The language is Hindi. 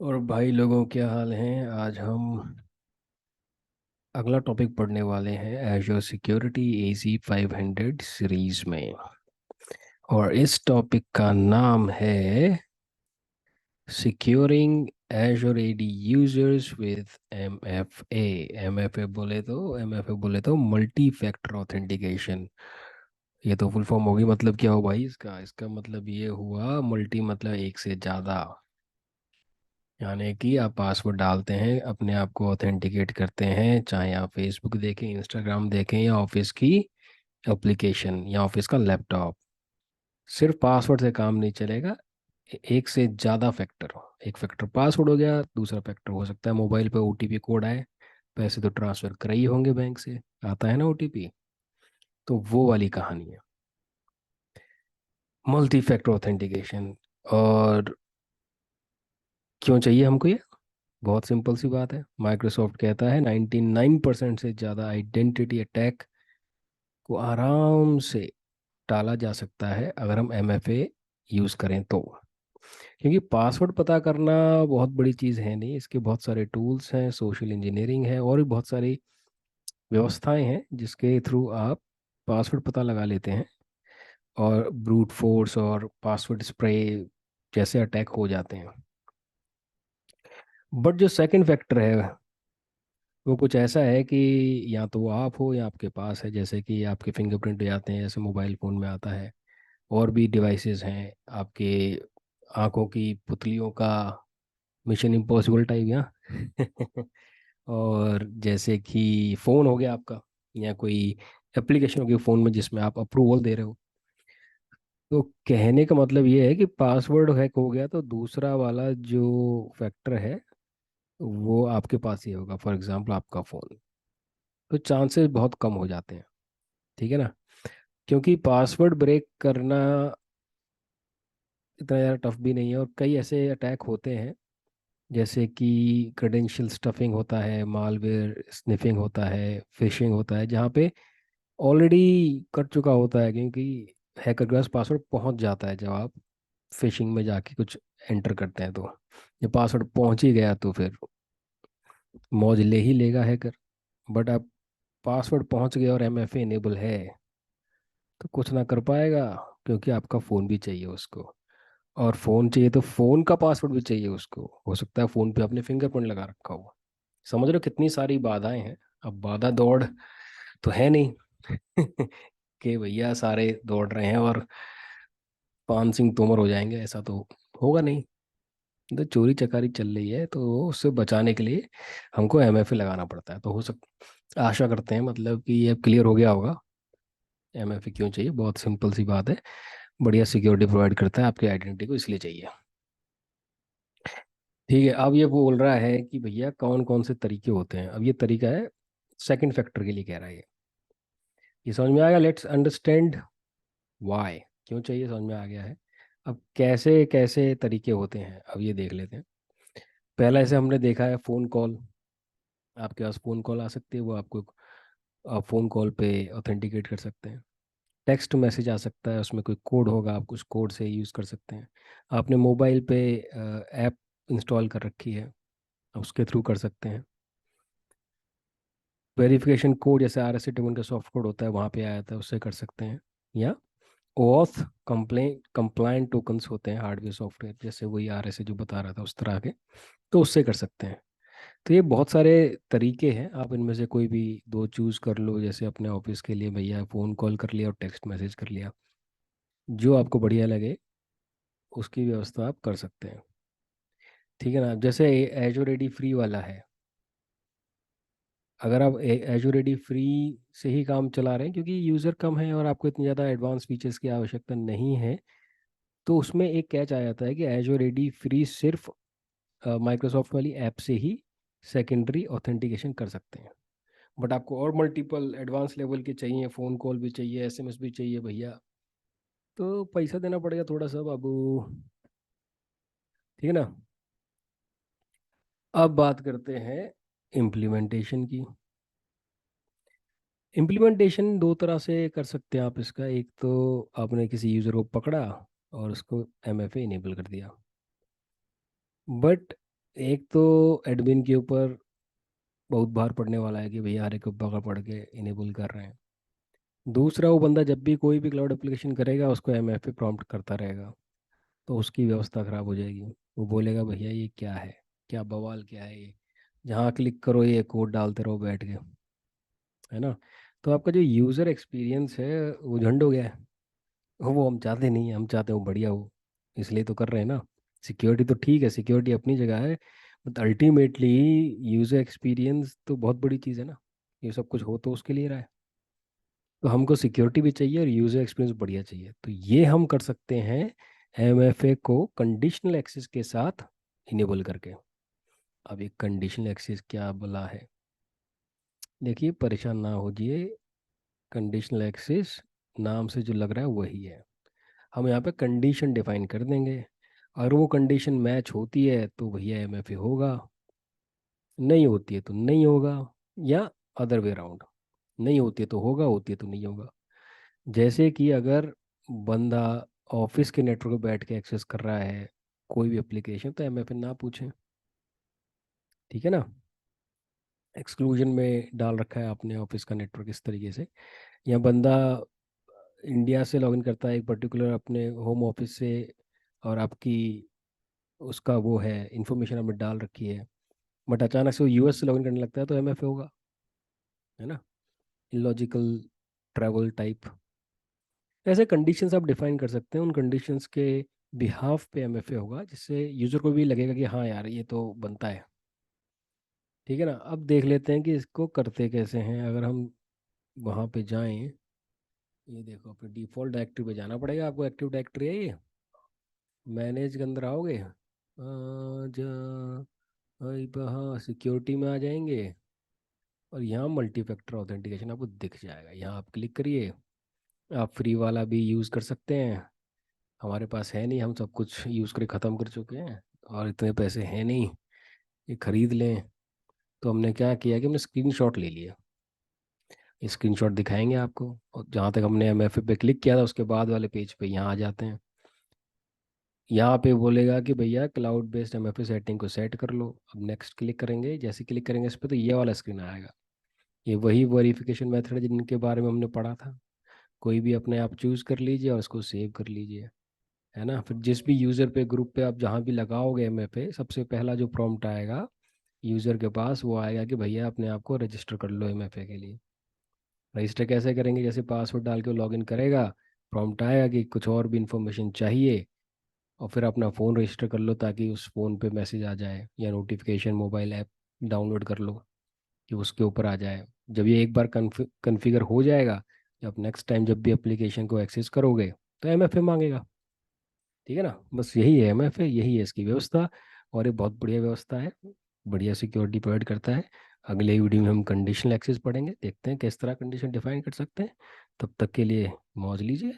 और भाई लोगों क्या हाल हैं। आज हम अगला टॉपिक पढ़ने वाले हैं एजर सिक्योरिटी AC 500 सीरीज में। और इस टॉपिक का नाम है securing Azure AD users with MFA बोले तो मल्टी फैक्टर ऑथेंटिकेशन। ये तो फुल फॉर्म होगी। मतलब क्या हो भाई इसका मतलब ये हुआ मल्टी मतलब एक से ज़्यादा। यानी कि आप पासवर्ड डालते हैं, अपने आप को ऑथेंटिकेट करते हैं, चाहे आप फेसबुक देखें, इंस्टाग्राम देखें या ऑफिस की एप्लीकेशन या ऑफिस का लैपटॉप। सिर्फ पासवर्ड से काम नहीं चलेगा। एक से ज़्यादा फैक्टर हो। एक फैक्टर पासवर्ड हो गया, दूसरा फैक्टर हो सकता है मोबाइल पे OTP कोड आए। पैसे तो ट्रांसफ़र करे ही होंगे बैंक से, आता है ना OTP। तो वो वाली कहानी है मल्टी फैक्टर ऑथेंटिकेशन। और क्यों चाहिए हमको ये? बहुत सिंपल सी बात है। माइक्रोसॉफ्ट कहता है 99% से ज़्यादा आइडेंटिटी अटैक को आराम से टाला जा सकता है अगर हम MFA यूज़ करें तो। क्योंकि पासवर्ड पता करना बहुत बड़ी चीज़ है नहीं, इसके बहुत सारे टूल्स हैं, सोशल इंजीनियरिंग है और भी बहुत सारी व्यवस्थाएं हैं जिसके थ्रू आप पासवर्ड पता लगा लेते हैं। और ब्रूट फोर्स और पासवर्ड स्प्रे जैसे अटैक हो जाते हैं। बट जो सेकंड फैक्टर है वो कुछ ऐसा है कि या तो वो आप हो या आपके पास है। जैसे कि आपके फिंगरप्रिंट हो जाते हैं, जैसे मोबाइल फ़ोन में आता है। और भी डिवाइसेस हैं आपके, आंखों की पुतलियों का मिशन इम्पॉसिबल टाइप या और जैसे कि फ़ोन हो गया आपका, या कोई एप्लीकेशन हो गई फ़ोन में जिसमें आप अप्रूवल दे रहे हो। तो कहने का मतलब ये है कि पासवर्ड हैक हो गया तो दूसरा वाला जो फैक्टर है वो आपके पास ही होगा, फॉर एग्जांपल आपका फ़ोन। तो चांसेस बहुत कम हो जाते हैं। ठीक है ना। क्योंकि पासवर्ड ब्रेक करना इतना ज़्यादा टफ भी नहीं है, और कई ऐसे अटैक होते हैं जैसे कि क्रेडेंशियल स्टफिंग होता है, मालवेयर स्निफिंग होता है, फिशिंग होता है, जहाँ पे ऑलरेडी कट चुका होता है। क्योंकि हैकर के पास पासवर्ड पहुँच जाता है जब आप फिशिंग में जाके कुछ एंटर करते हैं। तो जब पासवर्ड पहुँच ही गया तो फिर मौज ले ही लेगा हैकर। बट आप पासवर्ड पहुँच गए और MFA इनेबल है तो कुछ ना कर पाएगा, क्योंकि आपका फ़ोन भी चाहिए उसको। और फ़ोन चाहिए तो फ़ोन का पासवर्ड भी चाहिए उसको। हो सकता है फ़ोन पे अपने फिंगरप्रिंट लगा रखा हो। समझ रहे हो कितनी सारी बाधाएं हैं। अब बाधा दौड़ तो है नहीं कि भैया सारे दौड़ रहे हैं और पान सिंह तोमर हो जाएंगे, ऐसा तो होगा नहीं। तो चोरी चकारी चल रही है, तो उससे बचाने के लिए हमको MFA लगाना पड़ता है। तो हो आशा करते हैं मतलब कि ये क्लियर हो गया होगा। MFA क्यों चाहिए? बहुत सिंपल सी बात है। बढ़िया सिक्योरिटी प्रोवाइड करता है आपकी आइडेंटिटी को, इसलिए चाहिए। ठीक है। अब ये वो बोल रहा है कि भैया कौन कौन से तरीके होते हैं। अब ये तरीका है सेकंड फैक्टर के लिए कह रहा है ये समझ में आएगा। लेट्स अंडरस्टैंड वाई, क्यों चाहिए, समझ में आ गया है। अब कैसे कैसे तरीके होते हैं अब ये देख लेते हैं। पहला ऐसे हमने देखा है फ़ोन कॉल। आपके पास फ़ोन कॉल आ सकती है, वो आपको आप फ़ोन कॉल पे ऑथेंटिकेट कर सकते हैं। टेक्स्ट मैसेज आ सकता है, उसमें कोई कोड होगा, आप उस कोड से यूज़ कर सकते हैं। आपने मोबाइल पे ऐप इंस्टॉल कर रखी है, उसके थ्रू कर सकते हैं। वेरिफिकेशन कोड जैसे RSA 7 का सॉफ्ट कोड होता है, वहाँ पे आया था, उससे कर सकते हैं। या OAuth कंप्लाइंट टोकन्स होते हैं हार्डवेयर सॉफ्टवेयर, जैसे वही RSA जो बता रहा था उस तरह के, तो उससे कर सकते हैं। तो ये बहुत सारे तरीके हैं, आप इनमें से कोई भी दो चूज़ कर लो। जैसे अपने ऑफिस के लिए भैया फ़ोन कॉल कर लिया और टेक्स्ट मैसेज कर लिया, जो आपको बढ़िया लगे उसकी व्यवस्था आप कर सकते हैं। ठीक है ना। जैसे एजोर AD फ्री वाला है, अगर आप एजूर AD फ्री से ही काम चला रहे हैं क्योंकि यूज़र कम है और आपको इतनी ज़्यादा एडवांस फीचर्स की आवश्यकता नहीं है, तो उसमें एक कैच आ जाता है कि एजूर AD फ्री सिर्फ माइक्रोसॉफ्ट वाली ऐप से ही सेकेंडरी ऑथेंटिकेशन कर सकते हैं। बट आपको और मल्टीपल एडवांस लेवल के चाहिए, फ़ोन कॉल भी चाहिए, SMS भी चाहिए भैया, तो पैसा देना पड़ेगा थोड़ा सा बाबू। ठीक है ना। अब बात करते हैं इम्प्लीमेंटेशन की। इम्प्लीमेंटेशन दो तरह से कर सकते हैं आप इसका। एक तो आपने किसी यूज़र को पकड़ा और उसको MFA इनेबल कर दिया। बट एक तो एडमिन के ऊपर बहुत बार पड़ने वाला है कि भैया हर एक को पकड़ पड़ के इनेबल कर रहे हैं। दूसरा, वो बंदा जब भी कोई भी क्लाउड एप्लीकेशन करेगा उसको एमएफए प्रॉम्प्ट करता रहेगा, तो उसकी व्यवस्था खराब हो जाएगी। वो बोलेगा भैया ये क्या है, क्या बवाल क्या है ये, जहाँ क्लिक करो ये कोड डालते रहो बैठ के, है ना। तो आपका जो यूज़र एक्सपीरियंस है वो झंड हो गया है। वो हम चाहते नहीं हैं, हम चाहते हैं वो बढ़िया हो, इसलिए तो कर रहे हैं ना। सिक्योरिटी तो ठीक है, सिक्योरिटी अपनी जगह है, बट अल्टीमेटली यूज़र एक्सपीरियंस तो बहुत बड़ी चीज़ है ना। ये सब कुछ हो तो उसके लिए रहा है। तो हमको सिक्योरिटी भी चाहिए और यूज़र एक्सपीरियंस बढ़िया चाहिए, तो ये हम कर सकते हैं एमएफए को कंडीशनल एक्सेस के साथ इनेबल करके। अब एक कंडीशनल एक्सेस क्या बोला है, देखिए परेशान ना हो जाइए। कंडीशनल एक्सेस नाम से जो लग रहा है वही है। हम यहाँ पे कंडीशन डिफाइन कर देंगे, अगर वो कंडीशन मैच होती है तो भैया एमएफए होगा, नहीं होती है तो नहीं होगा, या अदर वे राउंड, नहीं होती है तो होगा, होती है तो नहीं होगा। जैसे कि अगर बंदा ऑफिस के नेटवर्क पे बैठ के एक्सेस कर रहा है कोई भी एप्लीकेशन, तो एमएफए ना पूछें, ठीक है ना। एक्सक्लूजन में डाल रखा है आपने ऑफिस का नेटवर्क इस तरीके से, या बंदा इंडिया से लॉगिन करता है एक पर्टिकुलर अपने होम ऑफिस से, और आपकी उसका वो है इंफॉर्मेशन आपने डाल रखी है, बट अचानक से वो यूएस से लॉगिन करने लगता है, तो एमएफए होगा, है ना। इलॉजिकल ट्रैवल टाइप, ऐसे कंडीशंस आप डिफाइन कर सकते हैं। उन कंडीशंस के बिहाफ पे एमएफए होगा, जिससे यूजर को भी लगेगा कि हाँ यार ये तो बनता है, ठीक है ना। अब देख लेते हैं कि इसको करते कैसे हैं। अगर हम वहाँ पे जाएं, ये देखो अपने डिफ़ॉल्ट डायरेक्टरी पे जाना पड़ेगा आपको, एक्टिव डायरेक्टरी है ये, मैनेज के अंदर आओगे, हाँ सिक्योरिटी में आ जाएंगे, और यहाँ मल्टी फैक्टर ऑथेंटिकेशन आपको दिख जाएगा, यहाँ आप क्लिक करिए। आप फ्री वाला भी यूज़ कर सकते हैं, हमारे पास है नहीं, हम सब कुछ यूज़ करके ख़त्म कर चुके हैं, और इतने पैसे हैं नहीं ये खरीद लें। तो हमने क्या किया कि हमने स्क्रीनशॉट ले लिया, ये स्क्रीनशॉट दिखाएंगे आपको, और जहाँ तक हमने एमएफए पे क्लिक किया था उसके बाद वाले पेज पे यहाँ आ जाते हैं। यहाँ पे बोलेगा कि भैया क्लाउड बेस्ड एमएफए सेटिंग को सेट कर लो। अब नेक्स्ट क्लिक करेंगे, जैसे क्लिक करेंगे इस पर तो ये वाला स्क्रीन आएगा। ये वही वेरिफिकेशन मेथड है जिनके बारे में हमने पढ़ा था, कोई भी अपने आप चूज़ कर लीजिए और उसको सेव कर लीजिए, है ना। फिर जिस भी यूज़र पे ग्रुप पे आप जहाँ भी लगाओगे एमएफए, सबसे पहला जो प्रॉम्प्ट आएगा यूज़र के पास वो आएगा कि भैया अपने आप को रजिस्टर कर लो एमएफए के लिए। रजिस्टर कैसे करेंगे, जैसे पासवर्ड डाल के लॉगिन करेगा, प्रॉम्प्ट आएगा कि कुछ और भी इंफॉर्मेशन चाहिए, और फिर अपना फ़ोन रजिस्टर कर लो ताकि उस फ़ोन पे मैसेज आ जाए, या नोटिफिकेशन मोबाइल ऐप डाउनलोड कर लो कि उसके ऊपर आ जाए। जब ये एक बार कन्फिगर हो जाएगा, जब नेक्स्ट टाइम जब भी एप्लीकेशन को एक्सेस करोगे तो एमएफए मांगेगा, ठीक है ना। बस यही है एमएफए, यही है इसकी व्यवस्था, और ये बहुत बढ़िया व्यवस्था है, बढ़िया सिक्योरिटी प्रोवाइड करता है। अगले वीडियो में हम कंडीशनल एक्सेस पढ़ेंगे, देखते हैं किस तरह कंडीशन डिफाइन कर सकते हैं। तब तक के लिए मौज लीजिए।